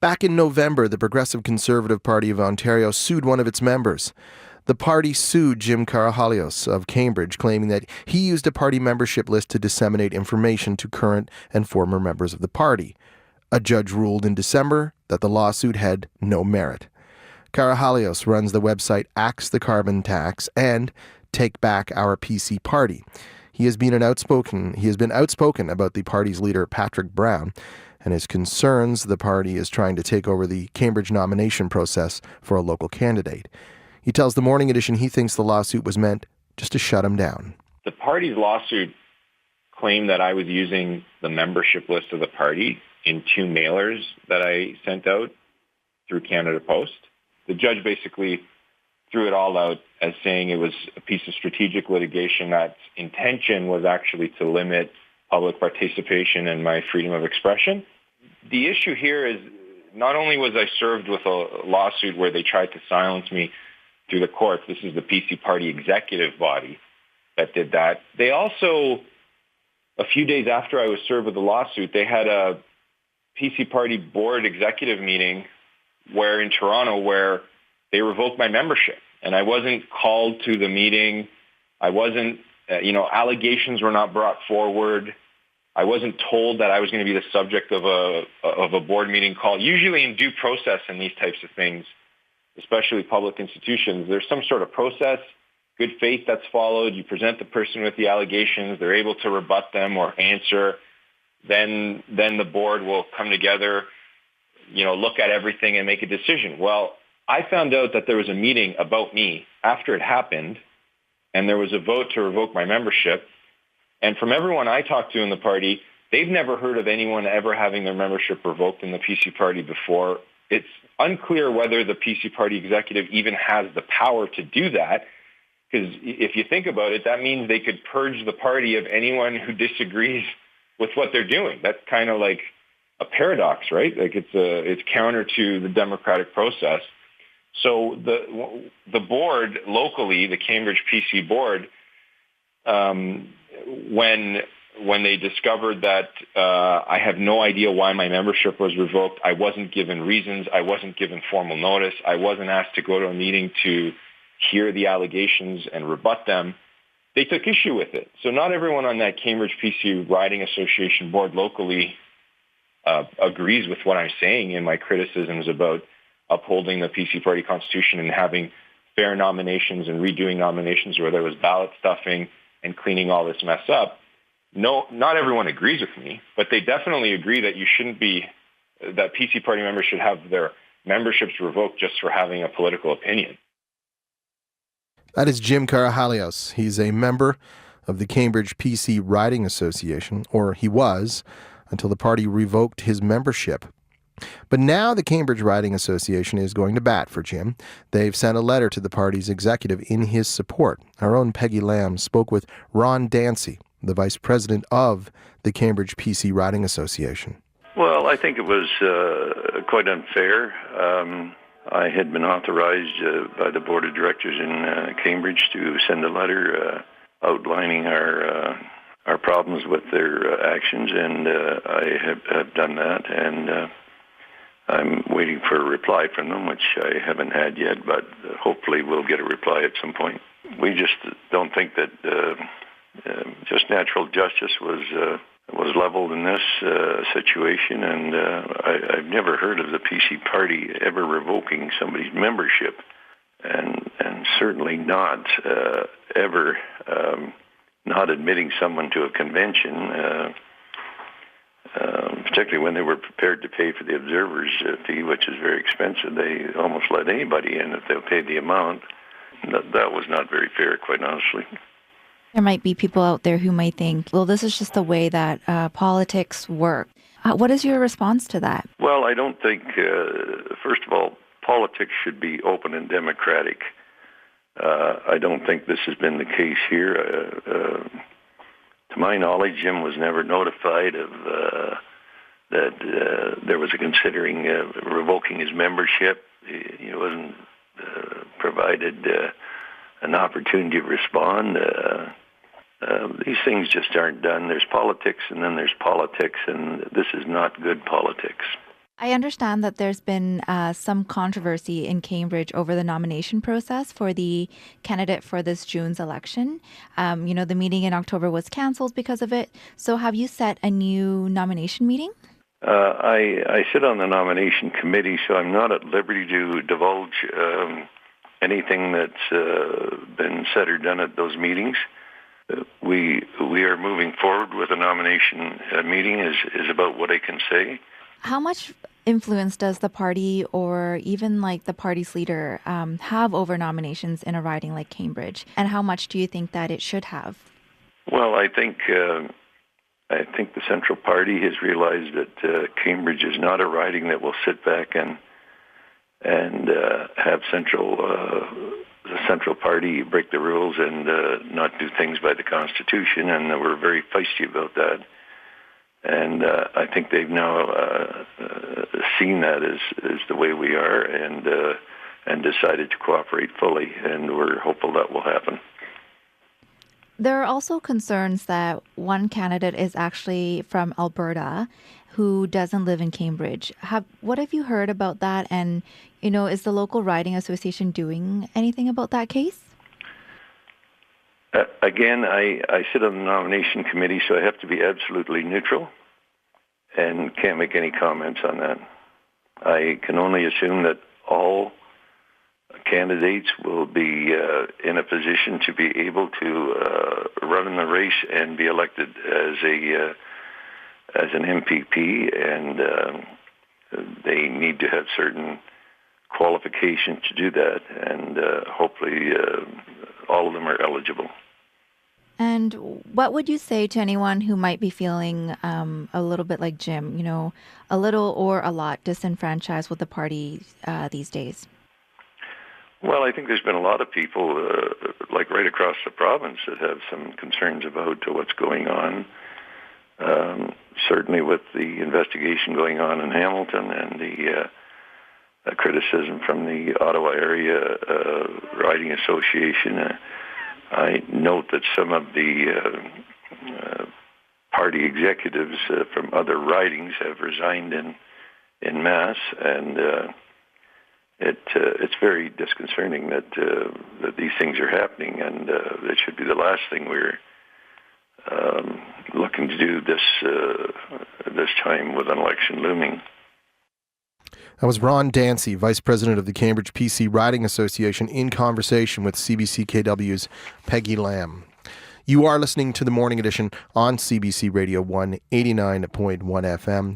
Back in November, the Progressive Conservative Party of Ontario sued one of its members. The party sued Jim Karahalios of Cambridge, claiming that he used a party membership list to disseminate information to current and former members of the party. A judge ruled in December that the lawsuit had no merit. Karahalios runs the website Axe the Carbon Tax and Take Back Our PC Party. He has been outspoken about the party's leader, Patrick Brown, and his concerns the party is trying to take over the Cambridge nomination process for a local candidate. He tells the Morning Edition he thinks the lawsuit was meant just to shut him down. The party's lawsuit claimed that I was using the membership list of the party in 2 mailers that I sent out through Canada Post. The judge basically threw it all out as saying it was a piece of strategic litigation that's intention was actually to limit public participation and my freedom of expression. The issue here is not only was I served with a lawsuit where they tried to silence me through the courts, this is the PC Party executive body that did that. They also, a few days after I was served with the lawsuit, they had a PC Party board executive meeting in Toronto where they revoked my membership. And I wasn't called to the meeting. I wasn't, allegations were not brought forward. I wasn't told that I was going to be the subject of a board meeting call. Usually in due process in these types of things, especially public institutions, there's some sort of process, good faith that's followed. You present the person with the allegations. They're able to rebut them or answer. Then the board will come together, look at everything and make a decision. Well, I found out that there was a meeting about me after it happened, and there was a vote to revoke my membership. And from everyone I talked to in the party, they've never heard of anyone ever having their membership revoked in the PC Party before. It's unclear whether the PC Party executive even has the power to do that, because if you think about it, that means they could purge the party of anyone who disagrees with what they're doing. That's kind of like a paradox, right? Like it's counter to the democratic process. So the board locally, the Cambridge PC board, when they discovered that I have no idea why my membership was revoked, I wasn't given reasons, I wasn't given formal notice, I wasn't asked to go to a meeting to hear the allegations and rebut them, they took issue with it. So not everyone on that Cambridge PC Riding Association board locally agrees with what I'm saying in my criticisms about upholding the PC Party constitution and having fair nominations and redoing nominations where there was ballot stuffing and cleaning all this mess up. No, not everyone agrees with me, but they definitely agree that that PC Party members should have their memberships revoked just for having a political opinion. That is Jim Karahalios. He's a member of the Cambridge PC Riding Association, or he was, until the party revoked his membership. But now the Cambridge Riding Association is going to bat for Jim. They've sent a letter to the party's executive in his support. Our own Peggy Lamb spoke with Ron Dancy, the vice president of the Cambridge PC Riding Association. Well, I think it was quite unfair. I had been authorized by the board of directors in Cambridge to send a letter outlining our problems with their actions, and I have done that, and I'm waiting for a reply from them, which I haven't had yet, but hopefully we'll get a reply at some point. We just don't think that just natural justice was leveled in this situation, and I've never heard of the PC Party ever revoking somebody's membership, and certainly not ever not admitting someone to a convention, particularly when they were prepared to pay for the observer's fee, which is very expensive. They almost let anybody in if they paid the amount. That was not very fair, quite honestly. There might be people out there who might think, well, this is just the way that politics work. What is your response to that? Well, I don't think, first of all, politics should be open and democratic. I don't think this has been the case here. To my knowledge, Jim was never notified of that there was a considering revoking his membership. He wasn't provided an opportunity to respond. These things just aren't done. There's politics, and then there's politics, and this is not good politics. I understand that there's been some controversy in Cambridge over the nomination process for the candidate for this June's election. The meeting in October was canceled because of it. So have you set a new nomination meeting? I sit on the nomination committee, so I'm not at liberty to divulge anything that's been said or done at those meetings. We are moving forward with a nomination meeting is about what I can say. How much influence does the party or even like the party's leader have over nominations in a riding like Cambridge? And how much do you think that it should have? Well, I think the Central Party has realized that Cambridge is not a riding that will sit back and have the Central Party break the rules and not do things by the Constitution, and we're very feisty about that. And I think they've now seen that as the way we are and decided to cooperate fully, and we're hopeful that will happen. There are also concerns that one candidate is actually from Alberta who doesn't live in Cambridge. What have you heard about that? And, is the local riding association doing anything about that case? Again, I sit on the nomination committee, so I have to be absolutely neutral and can't make any comments on that. I can only assume that all candidates will be in a position to be able to run in the race and be elected as an MPP, and they need to have certain qualifications to do that, and hopefully all of them are eligible. And what would you say to anyone who might be feeling a little bit like Jim, a little or a lot disenfranchised with the party these days? Well, I think there's been a lot of people, like right across the province, that have some concerns about what's going on. Certainly with the investigation going on in Hamilton and the criticism from the Ottawa Area Riding Association. I note that some of the party executives from other ridings have resigned in mass, and it's very disconcerting that these things are happening, and it should be the last thing we're looking to do this time with an election looming. That was Ron Dancy, Vice President of the Cambridge PC Riding Association, in conversation with CBC KW's Peggy Lamb. You are listening to the Morning Edition on CBC Radio 189.1 FM.